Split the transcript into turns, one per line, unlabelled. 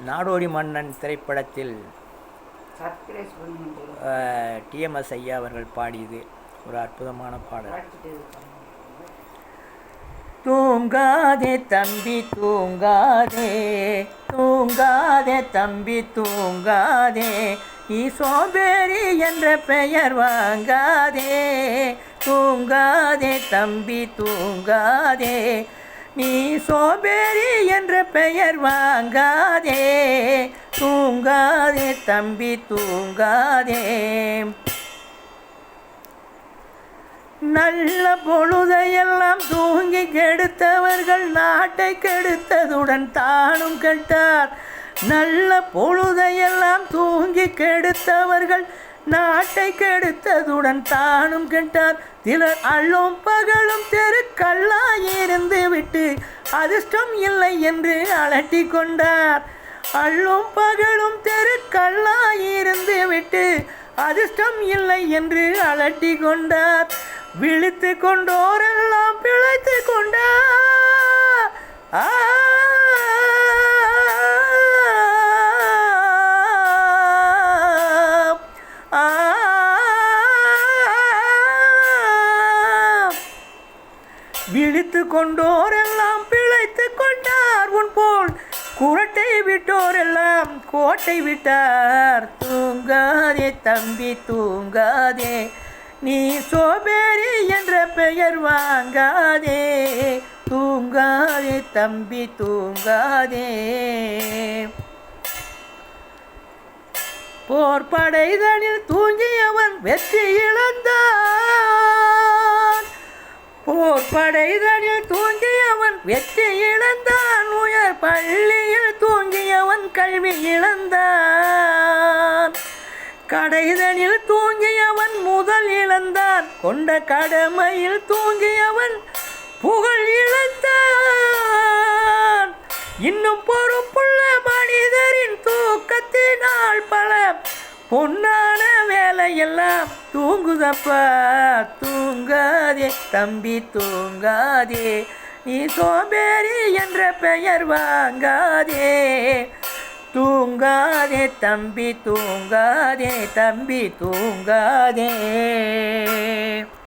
நாடோடி மன்னன் திரைப்படத்தில் டிஎம்எஸ் ஐயா அவர்கள் பாடியது ஒரு அற்புதமான பாடல். தூங்காதே தம்பி தூங்காதே, தூங்காதே தம்பி தூங்காதே, நீ சோம்பேறி என்ற பெயர் வாங்காதே. தூங்காதே தம்பி தூங்காதே, நீ சோம்பேறி என்ற பெயர் வாங்காதே. தூங்காதே தம்பி தூங்காதே. நல்ல பொழுதையெல்லாம் தூங்கி கெடுத்தவர்கள் நாட்டை கெடுத்ததுடன் தானும் கெட்டார். நல்ல பொழுதையெல்லாம் தூங்கி கெடுத்தவர்கள் நாட்டை கெடுத்ததுடன் தானும் கெட்டார். சிலர் அள்ளும் பகலும் தெருக்கல்லாயிருந்து விட்டு அதிர்ஷ்டம் இல்லை என்று அலட்டி கொண்டார். அள்ளும் பகலும் தெருக்கல்லாயிருந்து விட்டு அதிர்ஷ்டம் இல்லை என்று அலட்டி கொண்டார். விழித்து கொண்டோரெல்லாம் பிழைத்து கொண்டார். விழித்து கொண்டோரெல்லாம் பிழைத்து கொண்டார். உன் போல் குரட்டை விட்டோரெல்லாம் கோட்டை விட்டார். தூங்காதே தம்பி தூங்காதே, நீ சோம்பேறி என்ற பெயர் வாங்காதே. தூங்காதே தம்பி தூங்காதே. போர்படைதனில் தூங்கியவன் வெற்றி இழந்தான். போர்படைதனில் தூங்கியவன் வெற்றி இழந்தான். உயர் பள்ளியில் தூங்கியவன் கல்வி இழந்தான். கடைதனில் தூங்கியவன் முதல் இழந்தான். கொண்ட கடமையில் தூங்கியவன் புகழ் இழந்தான். இன்னும் பொறுப்புள்ள மனிதரின் தூக்கத்தினால் பல பொன்னான வேலையெல்லாம் தூங்குதப்பா. தூங்காதே தம்பி தூங்காதே, நீ சோம்பேறி என்ற பெயர் வாங்காதே. தூங்காதே தம்பி தூங்காதே, தம்பி தூங்காதே.